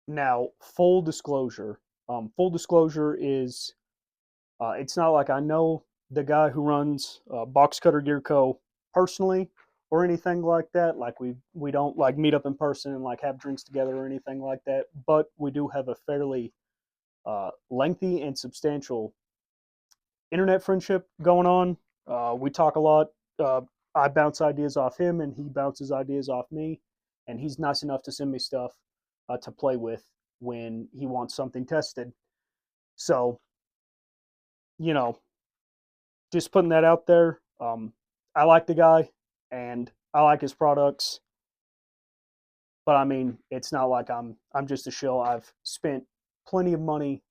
Now, full disclosure is it's not like I know the guy who runs Box Cutter Gear Co. personally or anything like that. Like we don't like meet up in person and like have drinks together or anything like that. But we do have a fairly lengthy and substantial internet friendship going on. We talk a lot. Uh, I bounce ideas off him, and he bounces ideas off me. And he's nice enough to send me stuff to play with when he wants something tested. So, you know, just putting that out there. I like the guy, and I like his products. But I mean, it's not like I'm just a shill. I've spent plenty of money,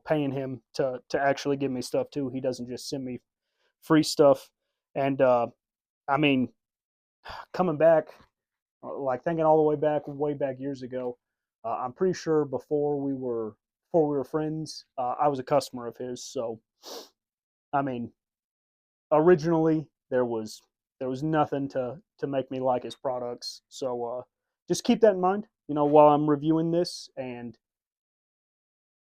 paying him to actually give me stuff too. He doesn't just send me free stuff. And I mean, coming back, like thinking all the way back years ago, I'm pretty sure before we were friends, I was a customer of his. So I mean, originally there was nothing to make me like his products. So just keep that in mind, while I'm reviewing this. And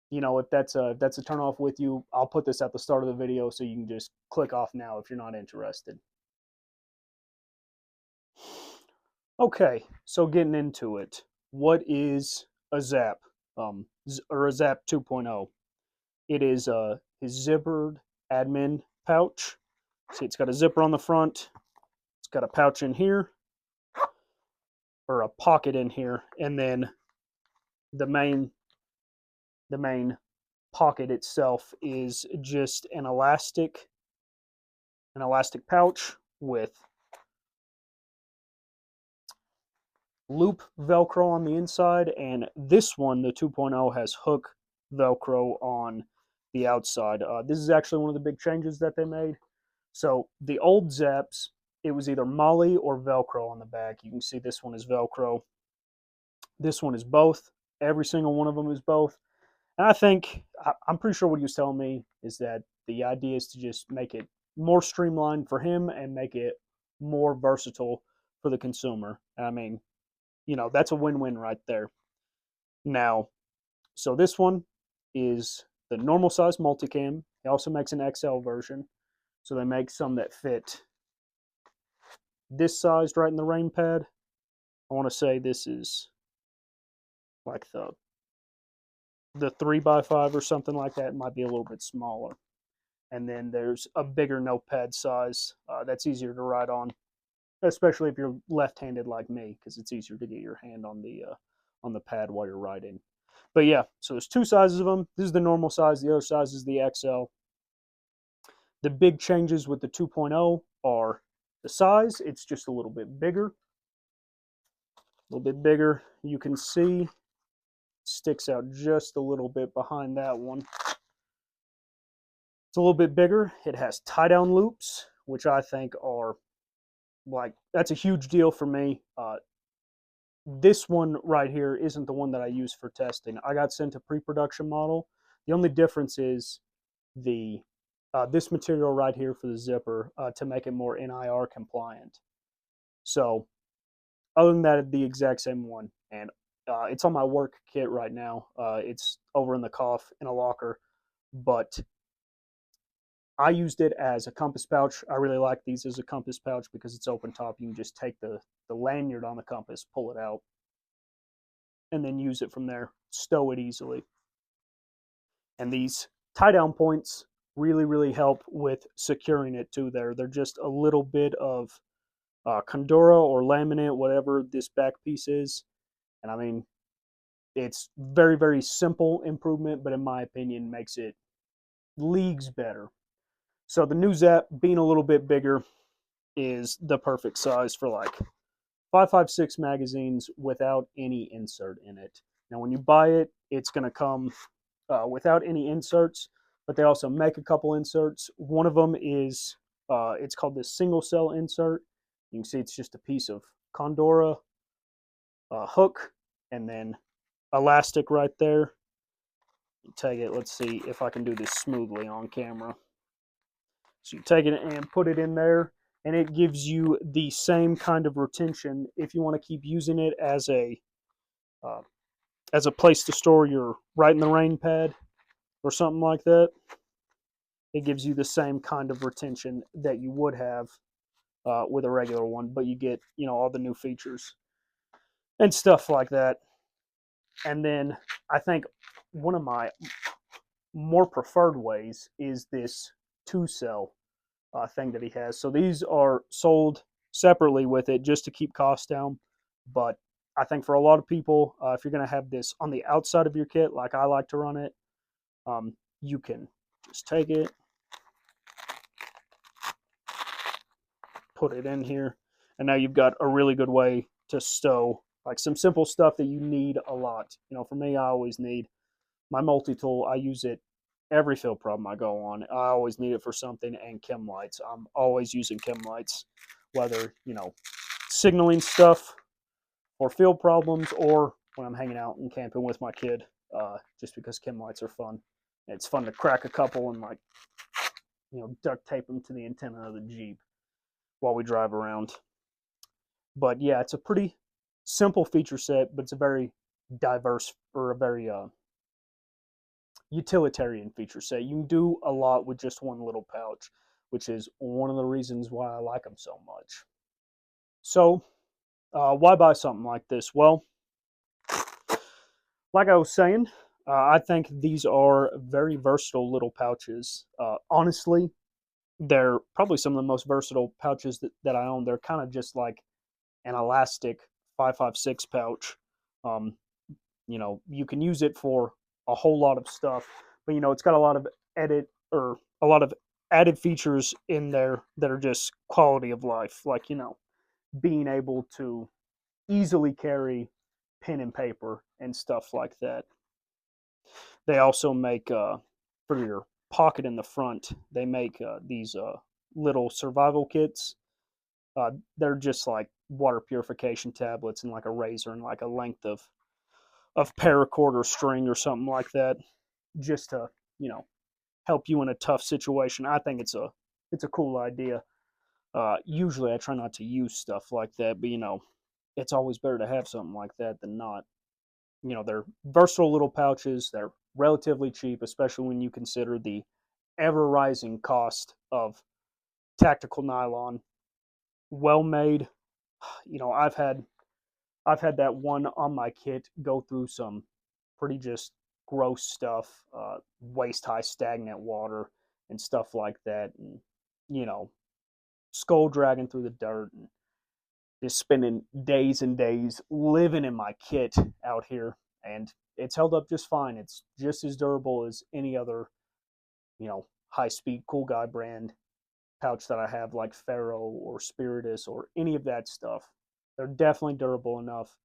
if that's a turn off with you, I'll put this at the start of the video so you can just click off now if you're not interested. Okay, so getting into it, what is a ZAP, or a ZAP 2.0? It is his zippered admin pouch. See, it's got a zipper on the front. It's got a pouch in here, or a pocket in here, and then the main the main pocket itself is just an elastic pouch with loop Velcro on the inside, and this one, the 2.0, has hook Velcro on the outside. This is actually one of the big changes that they made. So the old Zaps, it was either Molly or Velcro on the back. You can see this one is Velcro. This one is both. Every single one of them is both. And I'm pretty sure what he was telling me is that the idea is to just make it more streamlined for him and make it more versatile for the consumer. I mean, that's a win-win right there. Now, so this one is the normal size multicam. He also makes an XL version. So they make some that fit this sized right in the rain pad. I want to say this is like the 3x5 or something like that. It might be a little bit smaller. And then there's a bigger notepad size that's easier to write on, especially if you're left-handed like me, because it's easier to get your hand on the pad while you're writing. But yeah, so there's two sizes of them. This is the normal size. The other size is the XL. The big changes with the 2.0 are the size. It's just a little bit bigger. A little bit bigger. You can see it sticks out just a little bit behind that one. It's a little bit bigger. It has tie-down loops, which I think are that's a huge deal for me. This one right here isn't the one that I use for testing. I got sent a pre-production model. The only difference is the this material right here for the zipper to make it more NIR compliant. So other than that, the exact same one, and it's on my work kit right now. It's over in the cough in a locker, but I used it as a compass pouch. I really like these as a compass pouch because it's open top. You can just take the lanyard on the compass, pull it out, and then use it from there. Stow it easily. And these tie down points really, really help with securing it to there. They're just a little bit of Condora or laminate, whatever this back piece is. And I mean, it's very, very simple improvement, but in my opinion, makes it leagues better. So the new Zap being a little bit bigger is the perfect size for like 5.56 magazines without any insert in it. Now, when you buy it, it's going to come without any inserts, but they also make a couple inserts. One of them is it's called this single cell insert. You can see it's just a piece of Condora hook and then elastic right there. You take it. Let's see if I can do this smoothly on camera. So you take it and put it in there, and it gives you the same kind of retention if you want to keep using it as a as a place to store your Right in the Rain pad or something like that. It gives you the same kind of retention that you would have with a regular one, but you get, all the new features and stuff like that. And then I think one of my more preferred ways is this two cell thing that he has. So these are sold separately with it just to keep costs down. But I think for a lot of people, if you're going to have this on the outside of your kit, like I like to run it, you can just take it, put it in here, and now you've got a really good way to stow like some simple stuff that you need a lot. For me, I always need my multi-tool. I use it every field problem I go on. I always need it for something, and chem lights. I'm always using chem lights, whether, signaling stuff for field problems or when I'm hanging out and camping with my kid, just because chem lights are fun. It's fun to crack a couple and duct tape them to the antenna of the Jeep while we drive around. But yeah, it's a pretty simple feature set, but it's a very diverse, or a very utilitarian feature set. You can do a lot with just one little pouch, which is one of the reasons why I like them so much. So, why buy something like this? Well, like I was saying, I think these are very versatile little pouches. Honestly, they're probably some of the most versatile pouches that I own. They're kind of just like an elastic 5.56 pouch. Um, you can use it for a whole lot of stuff, but it's got a lot of a lot of added features in there that are just quality of life, like being able to easily carry pen and paper and stuff like that. They also make for your pocket in the front. They make these little survival kits. They're just like water purification tablets and like a razor and like a length of paracord or string or something like that, just to help you in a tough situation. I think it's a cool idea. Usually I try not to use stuff like that, but it's always better to have something like that than not. They're versatile little pouches. They're relatively cheap, especially when you consider the ever rising cost of tactical nylon. Well made. I've had that one on my kit go through some pretty just gross stuff, waist high stagnant water and stuff like that, and you know, skull dragging through the dirt and just spending days and days living in my kit out here, and it's held up just fine. It's just as durable as any other, high speed cool guy brand pouch that I have, like Faro or Spiritus or any of that stuff. They're definitely durable enough.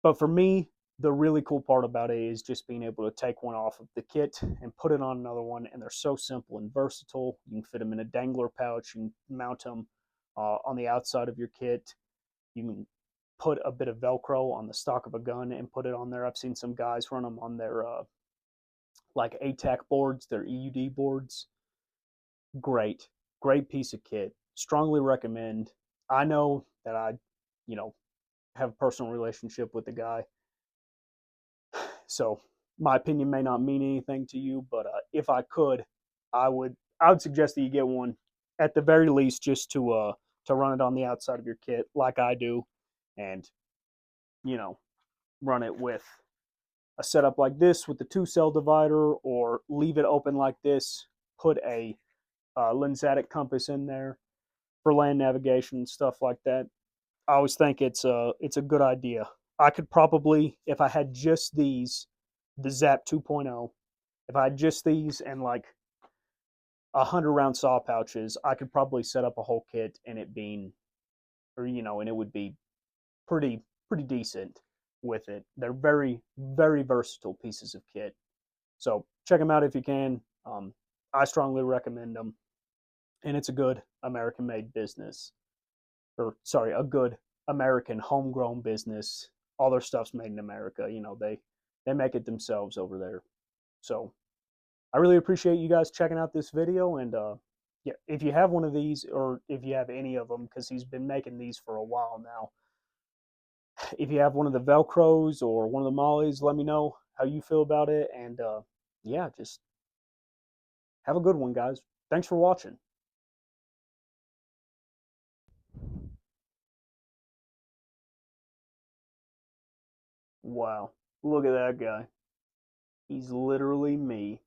But for me, the really cool part about it is just being able to take one off of the kit and put it on another one. And they're so simple and versatile. You can fit them in a dangler pouch and mount them on the outside of your kit. You can put a bit of Velcro on the stock of a gun and put it on there. I've seen some guys run them on their like ATAC boards, their EUD boards. Great, great piece of kit. Strongly recommend. I know that I, you know, have a personal relationship with the guy, so my opinion may not mean anything to you, but if I could, I would suggest that you get one at the very least, just to run it on the outside of your kit, like I do, and you know run it with a setup like this with the two cell divider, or leave it open like this. Put a lensatic compass in there for land navigation and stuff like that. I always think it's a good idea. I could probably, if I had just these, the ZAP 2.0, if I had just these and like 100 round saw pouches, I could probably set up a whole kit and it being, or and it would be pretty decent with it. They're very very versatile pieces of kit. So check them out if you can. I strongly recommend them, and it's a good American-made business, or sorry, a good American homegrown business. All their stuff's made in America. They make it themselves over there. So I really appreciate you guys checking out this video, and yeah, if you have one of these, or if you have any of them, because he's been making these for a while now, If you have one of the Velcros or one of the Mollies, let me know how you feel about it. And yeah, just have a good one, guys. Thanks for watching. Wow. Look at that guy. He's literally me.